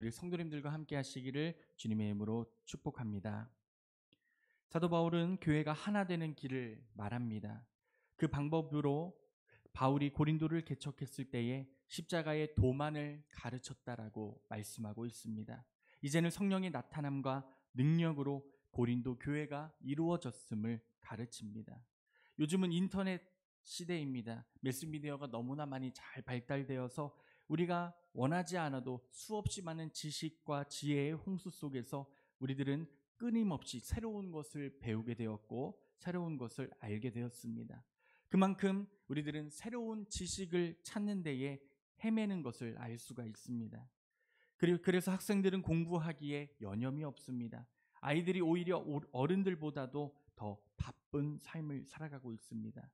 우리 성도님들과 함께 하시기를 주님의 이름으로 축복합니다. 사도 바울은 교회가 하나 되는 길을 말합니다. 그 방법으로 바울이 고린도를 개척했을 때에 십자가의 도만을 가르쳤다라고 말씀하고 있습니다. 이제는 성령의 나타남과 능력으로 고린도 교회가 이루어졌음을 가르칩니다. 요즘은 인터넷 시대입니다. 매스미디어가 너무나 많이 잘 발달되어서 우리가 원하지 않아도 수없이 많은 지식과 지혜의 홍수 속에서 우리들은 끊임없이 새로운 것을 배우게 되었고 새로운 것을 알게 되었습니다. 그만큼 우리들은 새로운 지식을 찾는 데에 헤매는 것을 알 수가 있습니다. 그리고 그래서 학생들은 공부하기에 여념이 없습니다. 아이들이 오히려 어른들보다도 더 바쁜 삶을 살아가고 있습니다.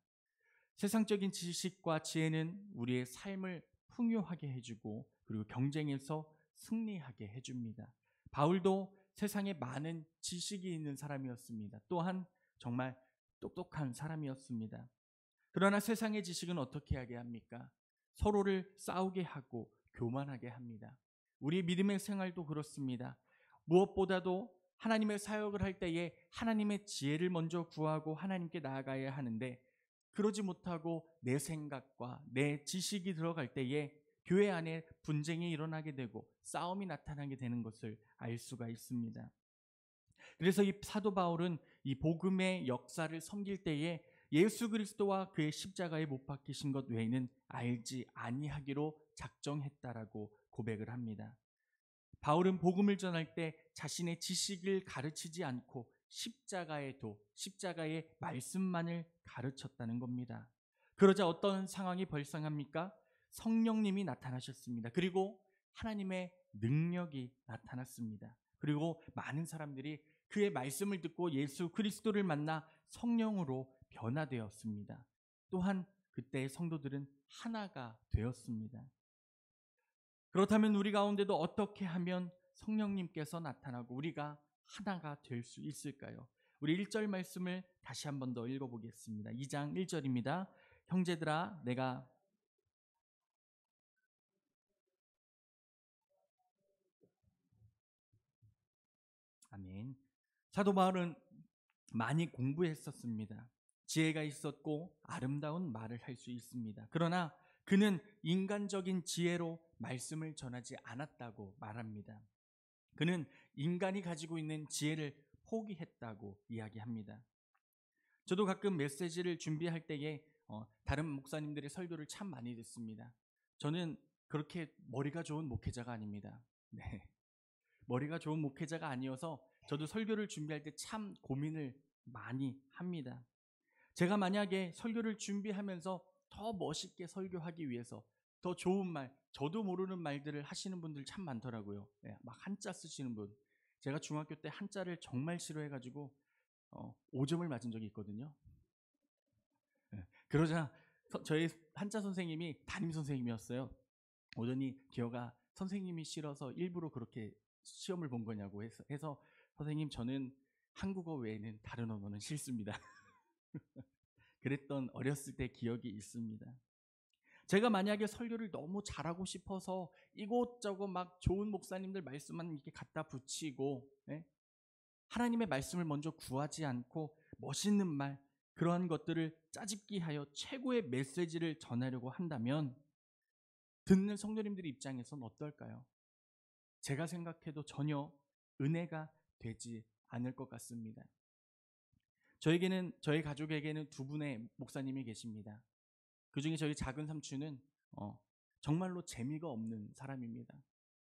세상적인 지식과 지혜는 우리의 삶을 풍요하게 해주고 그리고 경쟁에서 승리하게 해줍니다. 바울도 세상에 많은 지식이 있는 사람이었습니다. 또한 정말 똑똑한 사람이었습니다. 그러나 세상의 지식은 어떻게 하게 합니까? 서로를 싸우게 하고 교만하게 합니다. 우리 믿음의 생활도 그렇습니다. 무엇보다도 하나님의 사역을 할 때에 하나님의 지혜를 먼저 구하고 하나님께 나아가야 하는데 그러지 못하고 내 생각과 내 지식이 들어갈 때에 교회 안에 분쟁이 일어나게 되고 싸움이 나타나게 되는 것을 알 수가 있습니다. 그래서 이 사도 바울은 이 복음의 역사를 섬길 때에 예수 그리스도와 그의 십자가에 못 박히신 것 외에는 알지 아니하기로 작정했다라고 고백을 합니다. 바울은 복음을 전할 때 자신의 지식을 가르치지 않고 십자가의 말씀만을 가르쳤다는 겁니다. 그러자 어떤 상황이 발생합니까? 성령님이 나타나셨습니다. 그리고 하나님의 능력이 나타났습니다. 그리고 많은 사람들이 그의 말씀을 듣고 예수 그리스도를 만나 성령으로 변화되었습니다. 또한 그때 성도들은 하나가 되었습니다. 그렇다면 우리 가운데도 어떻게 하면 성령님께서 나타나고 우리가 하나가 될 수 있을까요? 우리 1절 말씀을 다시 한 번 더 읽어보겠습니다. 2장 1절입니다. 형제들아 내가 아멘. 사도 바울은 많이 공부했었습니다. 지혜가 있었고 아름다운 말을 할 수 있습니다. 그러나 그는 인간적인 지혜로 말씀을 전하지 않았다고 말합니다. 그는 인간이 가지고 있는 지혜를 포기했다고 이야기합니다. 저도 가끔 메시지를 준비할 때에 다른 목사님들의 설교를 참 많이 듣습니다. 저는 그렇게 머리가 좋은 목회자가 아닙니다. 네. 머리가 좋은 목회자가 아니어서 저도 설교를 준비할 때 참 고민을 많이 합니다. 제가 만약에 설교를 준비하면서 더 멋있게 설교하기 위해서 더 좋은 말, 저도 모르는 말들을 하시는 분들 참 많더라고요. 네, 막 한자 쓰시는 분. 제가 중학교 때 한자를 정말 싫어해가지고 5점을 맞은 적이 있거든요. 네, 그러자 저희 한자 선생님이 담임 선생님이었어요. 오더니 기어가 선생님이 싫어서 일부러 그렇게 시험을 본 거냐고 해서 선생님 저는 한국어 외에는 다른 언어는 싫습니다. 그랬던 어렸을 때 기억이 있습니다. 제가 만약에 설교를 너무 잘하고 싶어서 이곳저곳 막 좋은 목사님들 말씀만 이렇게 갖다 붙이고 하나님의 말씀을 먼저 구하지 않고 멋있는 말 그러한 것들을 짜집기하여 최고의 메시지를 전하려고 한다면 듣는 성도님들 입장에선 어떨까요? 제가 생각해도 전혀 은혜가 되지 않을 것 같습니다. 저희 가족에게는 두 분의 목사님이 계십니다. 그중에 저희 작은 삼촌은 정말로 재미가 없는 사람입니다.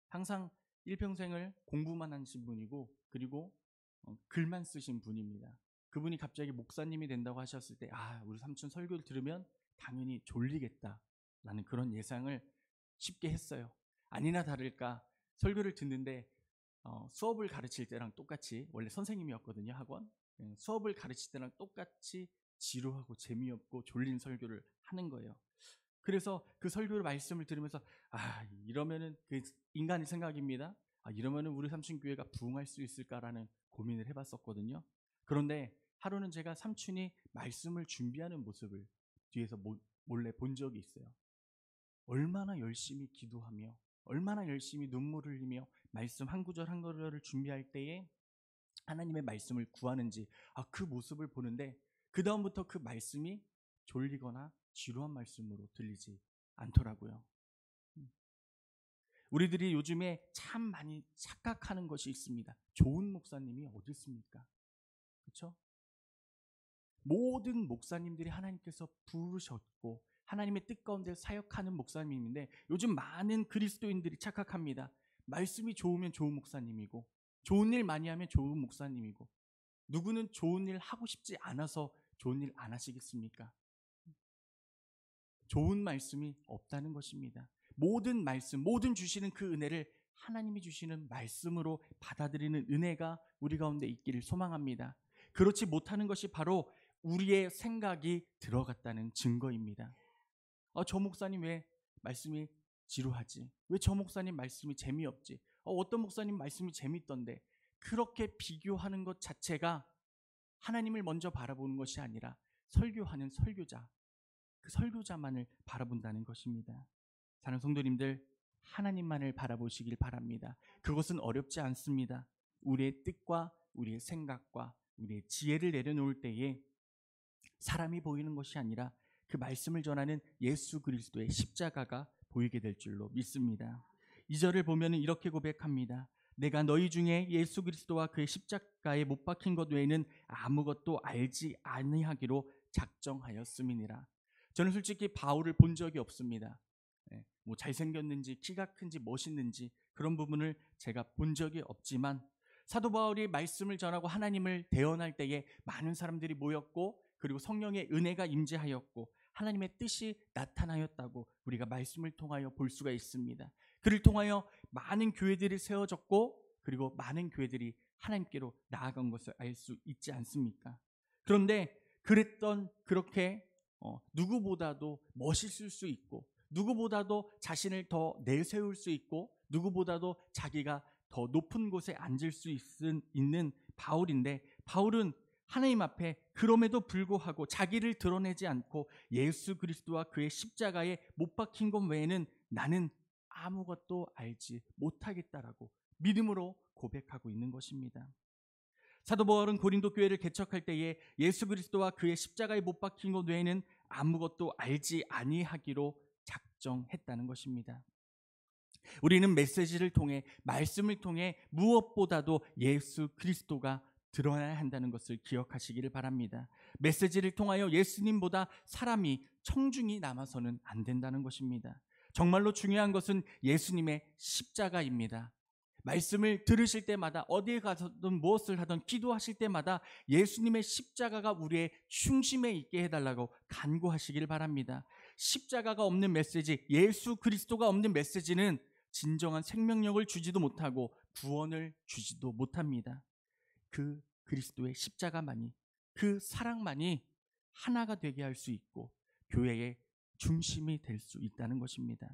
항상 일평생을 공부만 하신 분이고 그리고 글만 쓰신 분입니다. 그분이 갑자기 목사님이 된다고 하셨을 때 우리 삼촌 설교를 들으면 당연히 졸리겠다라는 그런 예상을 쉽게 했어요. 아니나 다를까 설교를 듣는데 수업을 가르칠 때랑 똑같이 원래 선생님이었거든요, 학원. 수업을 가르칠 때랑 똑같이 지루하고 재미없고 졸린 설교를 하는 거예요. 그래서 그 설교를 말씀을 들으면서 이러면은 그 인간의 생각입니다. 이러면은 우리 삼촌 교회가 부흥할 수 있을까라는 고민을 해봤었거든요. 그런데 하루는 제가 삼촌이 말씀을 준비하는 모습을 뒤에서 몰래 본 적이 있어요. 얼마나 열심히 기도하며 얼마나 열심히 눈물을 흘리며 말씀 한 구절 한 구절을 준비할 때에 하나님의 말씀을 구하는지 그 모습을 보는데 그 다음부터 그 말씀이 졸리거나 지루한 말씀으로 들리지 않더라고요. 우리들이 요즘에 참 많이 착각하는 것이 있습니다. 좋은 목사님이 어디 있습니까? 그렇죠? 모든 목사님들이 하나님께서 부르셨고 하나님의 뜻 가운데 사역하는 목사님인데 요즘 많은 그리스도인들이 착각합니다. 말씀이 좋으면 좋은 목사님이고 좋은 일 많이 하면 좋은 목사님이고 누구는 좋은 일 하고 싶지 않아서 좋은 일 안 하시겠습니까? 좋은 말씀이 없다는 것입니다. 모든 말씀, 모든 주시는 그 은혜를 하나님이 주시는 말씀으로 받아들이는 은혜가 우리 가운데 있기를 소망합니다. 그렇지 못하는 것이 바로 우리의 생각이 들어갔다는 증거입니다. 저 목사님 왜 말씀이 지루하지? 왜 저 목사님 말씀이 재미없지? 어떤 목사님 말씀이 재밌던데? 그렇게 비교하는 것 자체가 하나님을 먼저 바라보는 것이 아니라 설교하는 설교자, 그 설교자만을 바라본다는 것입니다. 사랑하는 성도님들, 하나님만을 바라보시길 바랍니다. 그것은 어렵지 않습니다. 우리의 뜻과 우리의 생각과 우리의 지혜를 내려놓을 때에 사람이 보이는 것이 아니라 그 말씀을 전하는 예수 그리스도의 십자가가 보이게 될 줄로 믿습니다. 2절을 보면 이렇게 고백합니다. 내가 너희 중에 예수 그리스도와 그의 십자가에 못 박힌 것 외에는 아무것도 알지 아니하기로 작정하였음이니라. 저는 솔직히 바울을 본 적이 없습니다. 뭐 잘생겼는지 키가 큰지 멋있는지 그런 부분을 제가 본 적이 없지만 사도 바울이 말씀을 전하고 하나님을 대언할 때에 많은 사람들이 모였고 그리고 성령의 은혜가 임재하였고 하나님의 뜻이 나타나였다고 우리가 말씀을 통하여 볼 수가 있습니다. 그를 통하여 많은 교회들이 세워졌고 그리고 많은 교회들이 하나님께로 나아간 것을 알 수 있지 않습니까? 그런데 그렇게 누구보다도 멋있을 수 있고 누구보다도 자신을 더 내세울 수 있고 누구보다도 자기가 더 높은 곳에 앉을 수 있는 바울인데 바울은 하나님 앞에 그럼에도 불구하고 자기를 드러내지 않고 예수 그리스도와 그의 십자가에 못 박힌 것 외에는 나는 아무것도 알지 못하겠다라고 믿음으로 고백하고 있는 것입니다. 사도 바울은 고린도 교회를 개척할 때에 예수 그리스도와 그의 십자가에 못 박힌 것 외에는 아무것도 알지 아니하기로 작정했다는 것입니다. 우리는 메시지를 통해 말씀을 통해 무엇보다도 예수 그리스도가 드러나야 한다는 것을 기억하시기를 바랍니다. 메시지를 통하여 예수님보다 사람이 청중이 남아서는 안 된다는 것입니다. 정말로 중요한 것은 예수님의 십자가입니다. 말씀을 들으실 때마다 어디에 가서든 무엇을 하든 기도하실 때마다 예수님의 십자가가 우리의 중심에 있게 해달라고 간구하시기를 바랍니다. 십자가가 없는 메시지, 예수 그리스도가 없는 메시지는 진정한 생명력을 주지도 못하고 구원을 주지도 못합니다. 그 그리스도의 십자가만이, 그 사랑만이 하나가 되게 할 수 있고 교회의 중심이 될 수 있다는 것입니다.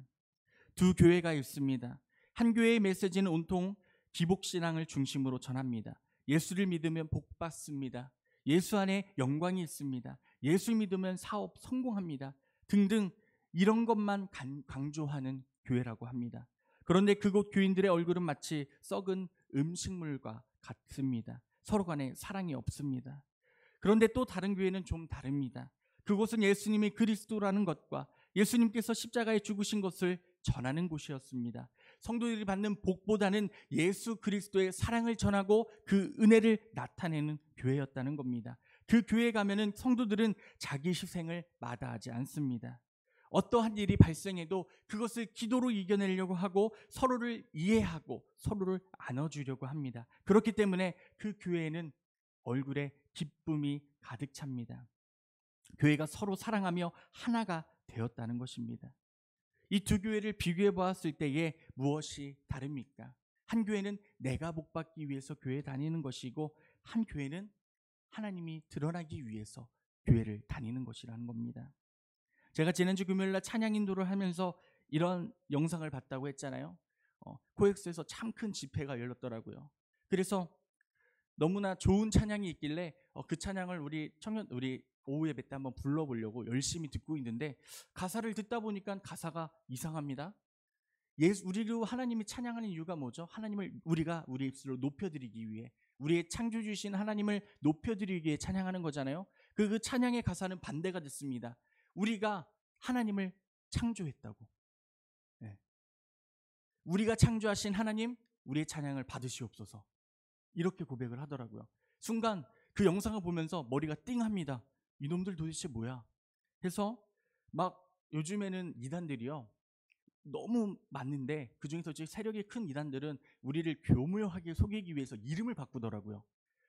두 교회가 있습니다. 한 교회의 메시지는 온통 기복신앙을 중심으로 전합니다. 예수를 믿으면 복 받습니다. 예수 안에 영광이 있습니다. 예수 믿으면 사업 성공합니다. 등등 이런 것만 강조하는 교회라고 합니다. 그런데 그곳 교인들의 얼굴은 마치 썩은 음식물과 같습니다. 서로 간에 사랑이 없습니다. 그런데 또 다른 교회는 좀 다릅니다. 그곳은 예수님이 그리스도라는 것과 예수님께서 십자가에 죽으신 것을 전하는 곳이었습니다. 성도들이 받는 복보다는 예수 그리스도의 사랑을 전하고 그 은혜를 나타내는 교회였다는 겁니다. 그 교회에 가면은 성도들은 자기 희생을 마다하지 않습니다. 어떠한 일이 발생해도 그것을 기도로 이겨내려고 하고 서로를 이해하고 서로를 안아주려고 합니다. 그렇기 때문에 그 교회에는 얼굴에 기쁨이 가득 찹니다. 교회가 서로 사랑하며 하나가 되었다는 것입니다. 이 두 교회를 비교해 보았을 때에 무엇이 다릅니까? 한 교회는 내가 복받기 위해서 교회에 다니는 것이고 한 교회는 하나님이 드러나기 위해서 교회를 다니는 것이라는 겁니다. 제가 지난주 금요일날 찬양 인도를 하면서 이런 영상을 봤다고 했잖아요. 코엑스에서 참 큰 집회가 열렸더라고요. 그래서 너무나 좋은 찬양이 있길래 그 찬양을 우리 오후 예배 때 한번 불러보려고 열심히 듣고 있는데 가사를 듣다 보니까 가사가 이상합니다. 우리로 하나님이 찬양하는 이유가 뭐죠? 하나님을 우리가 우리 입술로 높여드리기 위해, 우리의 창조주신 하나님을 높여드리기 위해 찬양하는 거잖아요. 그 찬양의 가사는 반대가 됐습니다. 우리가 하나님을 창조했다고. 네. 우리가 창조하신 하나님, 우리의 찬양을 받으시옵소서. 이렇게 고백을 하더라고요. 순간 그 영상을 보면서 머리가 띵합니다. 이놈들 도대체 뭐야? 해서 막 요즘에는 이단들이요, 너무 많은데 그중에서 세력이 큰 이단들은 우리를 교묘하게 속이기 위해서 이름을 바꾸더라고요.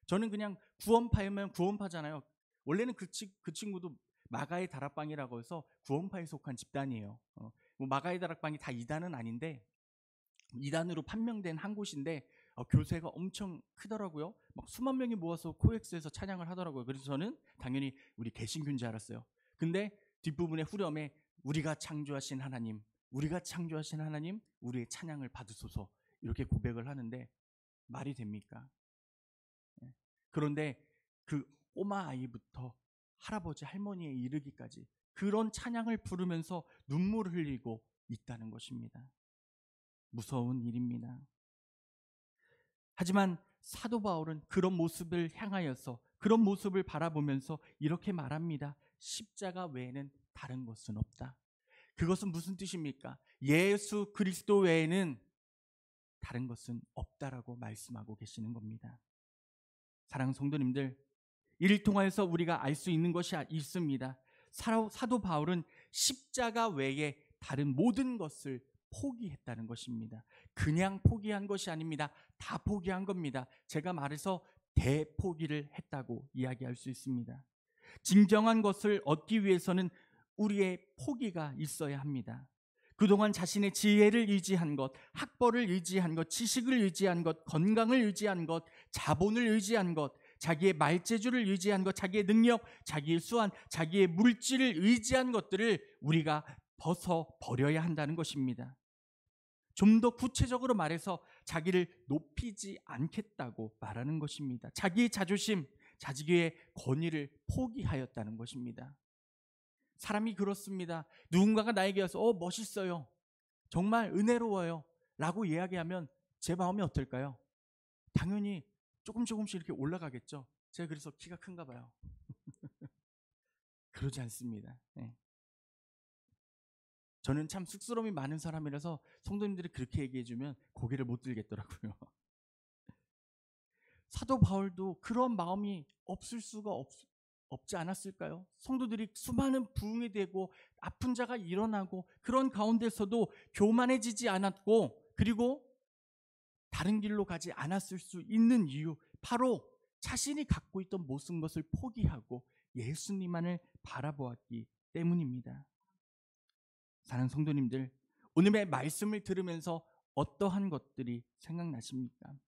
저는 그냥 구원파면 구원파잖아요. 원래는 그 친구도 마가의 다락방이라고 해서 구원파에 속한 집단이에요. 뭐 마가의 다락방이 다 이단은 아닌데 이단으로 판명된 한 곳인데 교세가 엄청 크더라고요. 막 수만 명이 모아서 코엑스에서 찬양을 하더라고요. 그래서 저는 당연히 우리 개신교인 줄 알았어요. 근데 뒷부분에 후렴에 우리가 창조하신 하나님, 우리가 창조하신 하나님, 우리의 찬양을 받으소서, 이렇게 고백을 하는데 말이 됩니까? 그런데 그 꼬마 아이부터 할아버지 할머니에 이르기까지 그런 찬양을 부르면서 눈물을 흘리고 있다는 것입니다. 무서운 일입니다. 하지만 사도 바울은 그런 모습을 향하여서, 그런 모습을 바라보면서 이렇게 말합니다. 십자가 외에는 다른 것은 없다. 그것은 무슨 뜻입니까? 예수 그리스도 외에는 다른 것은 없다라고 말씀하고 계시는 겁니다. 사랑하는 성도님들, 이를 통하여서 우리가 알 수 있는 것이 있습니다. 사도 바울은 십자가 외에 다른 모든 것을 포기했다는 것입니다. 그냥 포기한 것이 아닙니다. 다 포기한 겁니다. 제가 말해서 대포기를 했다고 이야기할 수 있습니다. 진정한 것을 얻기 위해서는 우리의 포기가 있어야 합니다. 그동안 자신의 지혜를 의지한 것, 학벌을 의지한 것, 지식을 의지한 것, 건강을 의지한 것, 자본을 의지한 것, 자기의 말재주를 의지한 것, 자기의 능력, 자기의 수완, 자기의 물질을 의지한 것들을 우리가 버려야 한다는 것입니다. 좀 더 구체적으로 말해서 자기를 높이지 않겠다고 말하는 것입니다. 자기의 자존심, 자기의 권위를 포기하였다는 것입니다. 사람이 그렇습니다. 누군가가 나에게 와서 멋있어요, 정말 은혜로워요 라고 이야기하면 제 마음이 어떨까요? 당연히 조금씩 이렇게 올라가겠죠. 제가 그래서 키가 큰가 봐요. 그러지 않습니다. 네. 저는 참 쑥스러움이 많은 사람이라서 성도님들이 그렇게 얘기해주면 고개를 못 들겠더라고요. 사도 바울도 그런 마음이 없을 수가 없지 않았을까요? 성도들이 수많은 부흥이 되고 아픈 자가 일어나고 그런 가운데서도 교만해지지 않았고, 그리고 다른 길로 가지 않았을 수 있는 이유, 바로 자신이 갖고 있던 모든 것을 포기하고 예수님만을 바라보았기 때문입니다. 사랑하는 성도님들, 오늘의 말씀을 들으면서 어떠한 것들이 생각나십니까?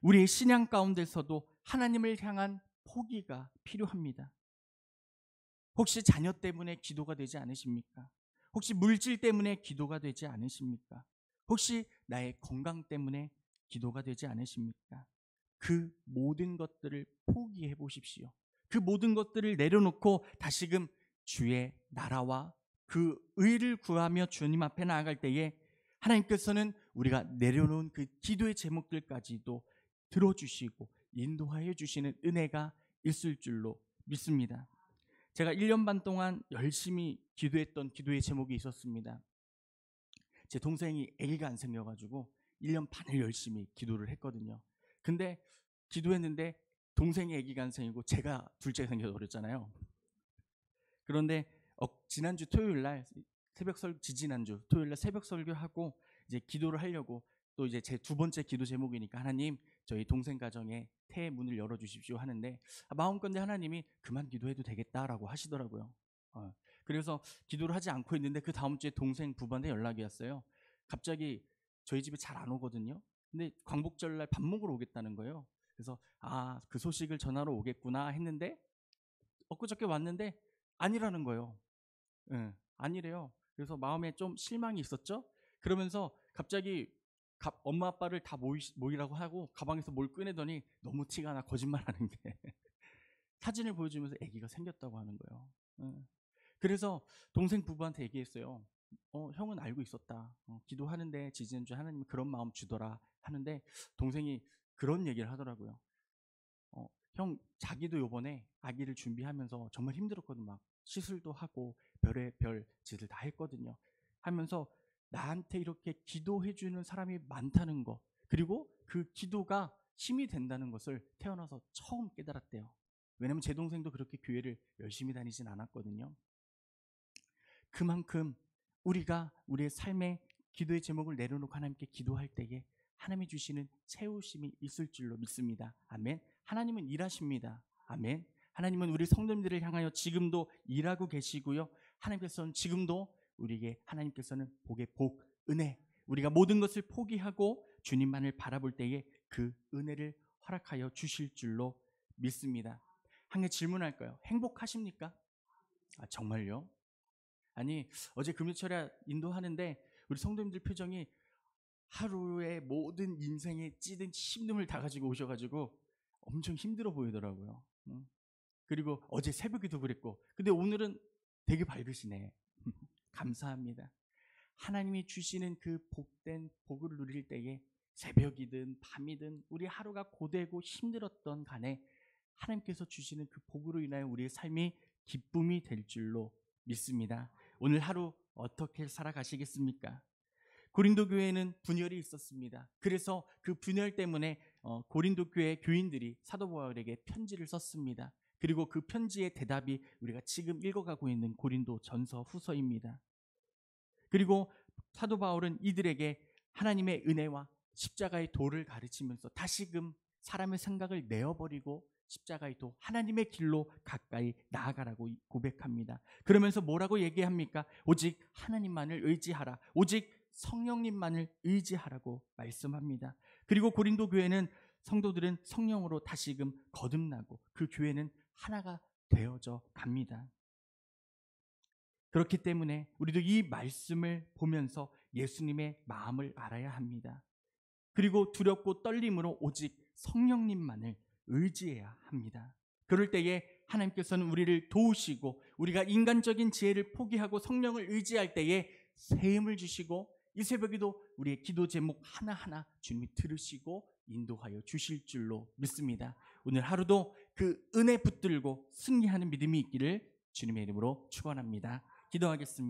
우리의 신앙 가운데서도 하나님을 향한 포기가 필요합니다. 혹시 자녀 때문에 기도가 되지 않으십니까? 혹시 물질 때문에 기도가 되지 않으십니까? 혹시 나의 건강 때문에 기도가 되지 않으십니까? 그 모든 것들을 포기해 보십시오. 그 모든 것들을 내려놓고 다시금 주의 나라와 그 의를 구하며 주님 앞에 나아갈 때에 하나님께서는 우리가 내려놓은 그 기도의 제목들까지도 들어주시고 인도하여 주시는 은혜가 있을 줄로 믿습니다. 제가 1년 반 동안 열심히 기도했던 기도의 제목이 있었습니다. 제 동생이 아기가 안 생겨가지고 1년 반을 열심히 기도를 했거든요. 근데 기도했는데 동생이 아기가 안 생기고 제가 둘째 생겨서 그랬잖아요. 그런데 지난주 토요일 날 지지난주 토요일 날 새벽 설교하고 이제 기도를 하려고, 또 이제 제 두 번째 기도 제목이니까 하나님 저희 동생 가정에 태의 문을 열어주십시오 하는데 마음건데 하나님이 그만 기도해도 되겠다라고 하시더라고요. 그래서 기도를 하지 않고 있는데 그 다음 주에 동생 부부한테 연락이 왔어요. 갑자기 저희 집에 잘 안 오거든요. 근데 광복절날 밥 먹으러 오겠다는 거예요. 그래서 그 소식을 전하러 오겠구나 했는데 엊그저께 왔는데 아니라는 거예요. 네, 아니래요. 그래서 마음에 좀 실망이 있었죠. 그러면서 갑자기 엄마 아빠를 다 모이라고 하고 가방에서 뭘 꺼내더니 너무 티가 나, 거짓말하는 게. 사진을 보여주면서 아기가 생겼다고 하는 거예요. 그래서 동생 부부한테 얘기했어요. 형은 알고 있었다. 기도하는데 지지난주에 하나님이 그런 마음 주더라 하는데 동생이 그런 얘기를 하더라고요. 형 자기도 요번에 아기를 준비하면서 정말 힘들었거든. 막 시술도 하고 별의 별 짓을 다 했거든요. 하면서 나한테 이렇게 기도해 주는 사람이 많다는 거, 그리고 그 기도가 힘이 된다는 것을 태어나서 처음 깨달았대요. 왜냐면 제 동생도 그렇게 교회를 열심히 다니진 않았거든요. 그만큼 우리가 우리의 삶의 기도의 제목을 내려놓고 하나님께 기도할 때에 하나님이 주시는 채우심이 있을 줄로 믿습니다. 아멘. 하나님은 일하십니다. 아멘. 하나님은 우리 성도님들을 향하여 지금도 일하고 계시고요. 하나님께서는 지금도 우리에게 하나님께서는 복의 복, 은혜, 우리가 모든 것을 포기하고 주님만을 바라볼 때에 그 은혜를 허락하여 주실 줄로 믿습니다. 한 개 질문할까요? 행복하십니까? 정말요? 아니, 어제 금요철야 인도하는데 우리 성도님들 표정이 하루의 모든 인생에 찌든 힘듦을 다 가지고 오셔가지고 엄청 힘들어 보이더라고요. 그리고 어제 새벽에도 그랬고, 근데 오늘은 되게 밝으시네. 감사합니다. 하나님이 주시는 그 복된 복을 누릴 때에 새벽이든 밤이든 우리 하루가 고되고 힘들었던 간에 하나님께서 주시는 그 복으로 인하여 우리의 삶이 기쁨이 될 줄로 믿습니다. 오늘 하루 어떻게 살아가시겠습니까? 고린도 교회에는 분열이 있었습니다. 그래서 그 분열 때문에 고린도 교회 교인들이 사도 바울에게 편지를 썼습니다. 그리고 그 편지의 대답이 우리가 지금 읽어가고 있는 고린도 전서 후서입니다. 그리고 사도 바울은 이들에게 하나님의 은혜와 십자가의 도를 가르치면서 다시금 사람의 생각을 내어버리고 십자가의 도, 하나님의 길로 가까이 나아가라고 고백합니다. 그러면서 뭐라고 얘기합니까? 오직 하나님만을 의지하라. 오직 성령님만을 의지하라고 말씀합니다. 그리고 고린도 교회는 성도들은 성령으로 다시금 거듭나고 그 교회는 하나가 되어져 갑니다. 그렇기 때문에 우리도 이 말씀을 보면서 예수님의 마음을 알아야 합니다. 그리고 두렵고 떨림으로 오직 성령님만을 의지해야 합니다. 그럴 때에 하나님께서는 우리를 도우시고 우리가 인간적인 지혜를 포기하고 성령을 의지할 때에 새 힘을 주시고 이 새벽에도 우리의 기도 제목 하나하나 주님이 들으시고 인도하여 주실 줄로 믿습니다. 오늘 하루도 그 은혜 붙들고 승리하는 믿음이 있기를 주님의 이름으로 축원합니다. 기도하겠습니다.